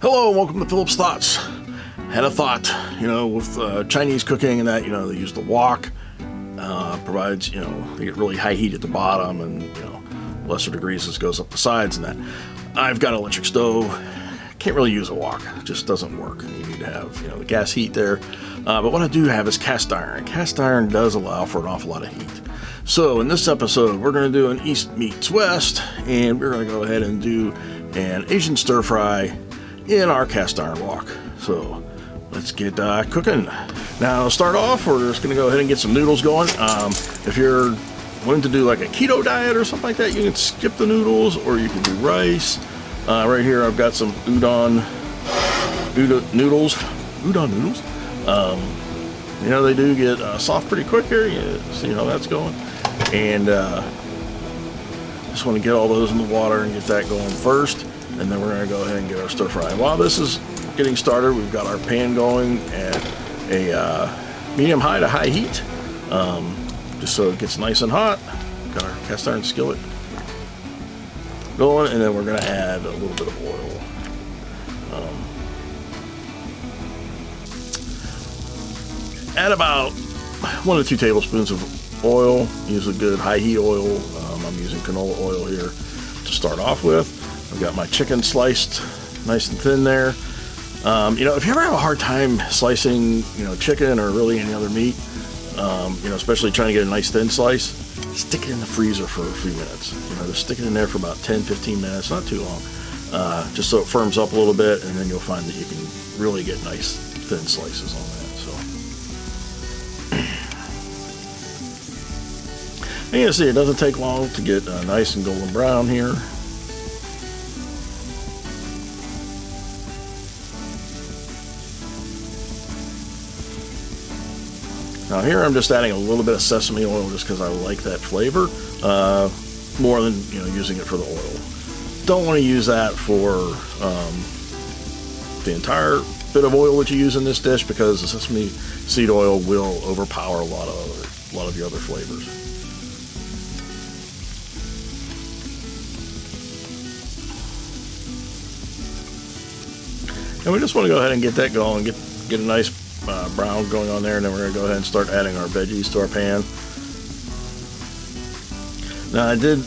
Hello, welcome to Philip's Thoughts. Had a thought, with Chinese cooking and that, they use the wok. Provides, they get really high heat at the bottom and, lesser degrees as goes up the sides and that. I've got an electric stove. Can't really use a wok. It just doesn't work. You need to have, the gas heat there. But what I do have is cast iron. Cast iron does allow for an awful lot of heat. So in this episode, we're going to do an East meets West, and we're going to go ahead and do an Asian stir fry in our cast iron wok. So let's get cooking. Now to start off, we're just going to go ahead and get some noodles going. If you're wanting to do like a keto diet or something like that, you can skip the noodles or you can do rice. Right here I've got some udon noodles. They do get soft pretty quick here. You see how that's going. And just want to get all those in the water and get that going first. And then we're going to go ahead and get our stir fry. And while this is getting started, we've got our pan going at a medium-high to high heat, just so it gets nice and hot. Got our cast iron skillet going, and then we're going to add a little bit of oil. Add about 1 to 2 tablespoons of oil. Use a good high heat oil. I'm using canola oil here to start off with. I've got my chicken sliced nice and thin there. If you ever have a hard time slicing, chicken or really any other meat, especially trying to get a nice thin slice, stick it in the freezer for a few minutes. Just stick it in there for about 10-15 minutes, not too long, just so it firms up a little bit, and then you'll find that you can really get nice thin slices on that. So, and you see, it doesn't take long to get nice and golden brown here. Now here I'm just adding a little bit of sesame oil just because I like that flavor more than using it for the oil. Don't want to use that for the entire bit of oil that you use in this dish because the sesame seed oil will overpower a lot of your other flavors. And we just want to go ahead and get that going, get a nice brown going on there, and then we're going to go ahead and start adding our veggies to our pan. Now I did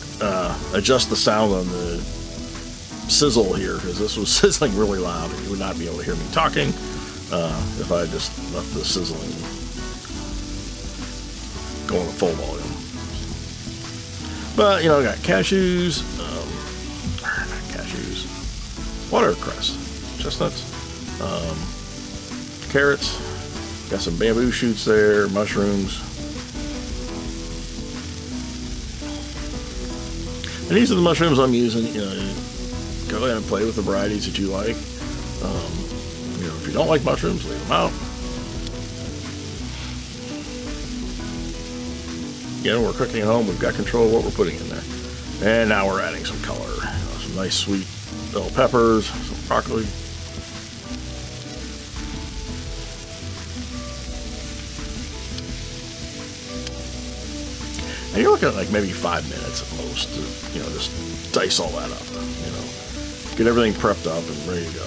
adjust the sound on the sizzle here because this was sizzling really loud and you would not be able to hear me talking if I just left the sizzling going at full volume. But I got watercress, chestnuts, carrots, got some bamboo shoots there, mushrooms. And these are the mushrooms I'm using. Go ahead and play with the varieties that you like. If you don't like mushrooms, leave them out. Again, we're cooking at home. We've got control of what we're putting in there. And now we're adding some color. Some nice sweet bell peppers, some broccoli. And you're looking at like maybe 5 minutes at most to, just dice all that up, get everything prepped up and ready to go.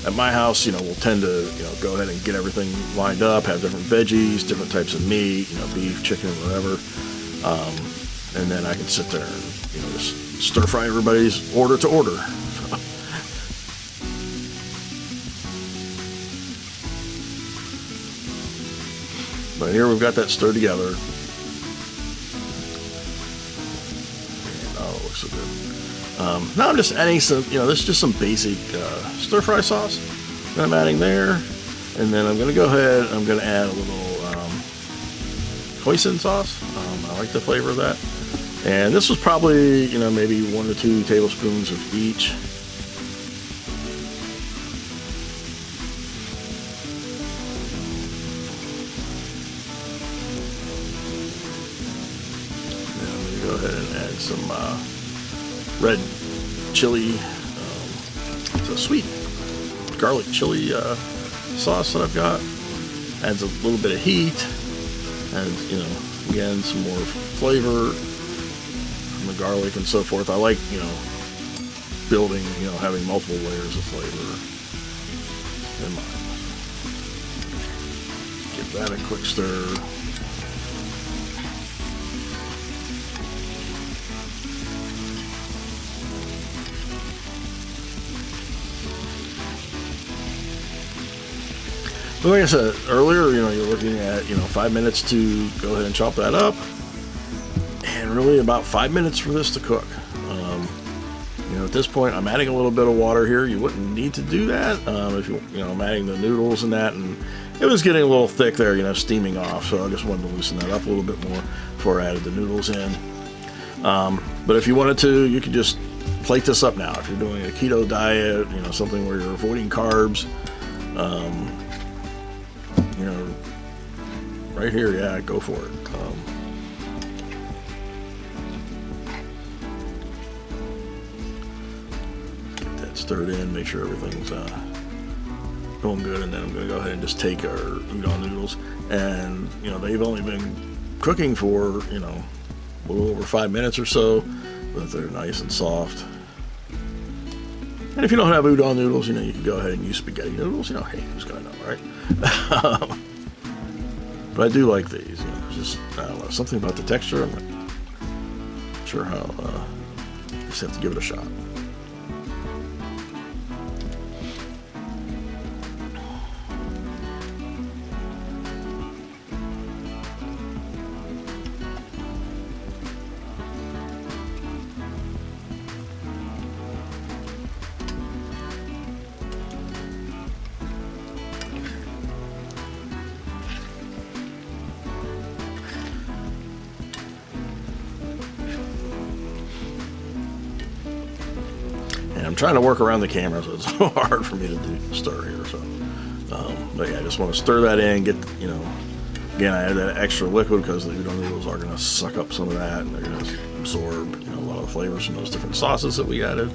At my house, we'll tend to, go ahead and get everything lined up, have different veggies, different types of meat, beef, chicken, whatever. And then I can sit there and, just stir fry everybody's order to order. But here we've got that stirred together. So good. Now I'm just adding some, this is just some basic stir fry sauce that I'm adding there. And then I'm going to go ahead, I'm going to add a little hoisin sauce. I like the flavor of that. And this was probably, maybe 1 to 2 tablespoons of each. Now I'm going to go ahead and add some red chili, it's a sweet garlic chili sauce that I've got. Adds a little bit of heat, and again some more flavor from the garlic and so forth. I like building, having multiple layers of flavor in mind. Give that a quick stir. But like I said earlier, you're looking at 5 minutes to go ahead and chop that up, and really about 5 minutes for this to cook. At this point, I'm adding a little bit of water here. You wouldn't need to do that if I'm adding the noodles and that, and it was getting a little thick there, steaming off. So I just wanted to loosen that up a little bit more before I added the noodles in. But if you wanted to, you could just plate this up now. If you're doing a keto diet, something where you're avoiding carbs, right here, yeah, go for it. Get that stirred in, make sure everything's going good, and then I'm going to go ahead and just take our udon noodles, and they've only been cooking for a little over 5 minutes or so, but they're nice and soft. And if you don't have udon noodles, you can go ahead and use spaghetti noodles. Hey, who's gonna know, right? But I do like these. There's just, I don't know, something about the texture. I'm not sure how. Just have to give it a shot. And I'm trying to work around the camera, so it's so hard for me to stir here. So, but yeah, I just want to stir that in. Get again, I add that extra liquid because the udon noodles are going to suck up some of that, and they're going to absorb a lot of the flavors from those different sauces that we added.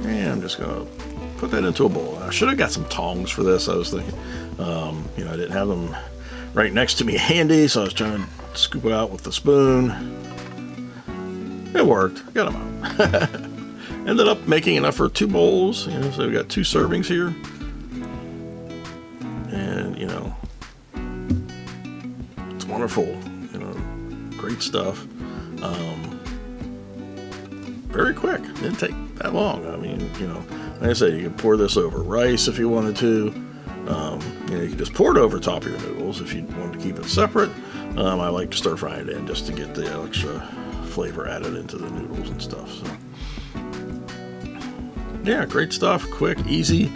And I'm just going to put that into a bowl. I should have got some tongs for this, I was thinking. I didn't have them right next to me handy, so I was trying to scoop it out with the spoon. It worked. Got them out. Ended up making enough for 2 bowls, so we got 2 servings here. And, it's wonderful. Great stuff. Very quick. Didn't take that long. I mean, like I said, you could pour this over rice if you wanted to. You could just pour it over top of your noodles if you wanted to keep it separate. I like to stir fry it in just to get the extra flavor added into the noodles and stuff. So, yeah, great stuff. Quick, easy.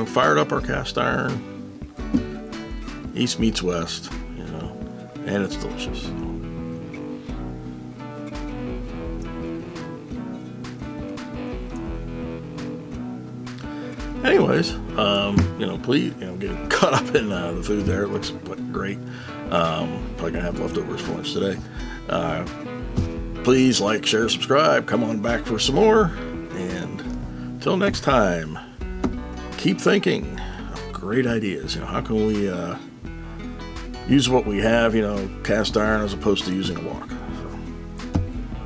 Fired up our cast iron. East meets West. And it's delicious. Anyways, please, getting caught up in the food there. It looks great. Probably gonna have leftovers for lunch today. Please like, share, subscribe. Come on back for some more. And until next time, keep thinking of great ideas. How can we use what we have? Cast iron as opposed to using a wok.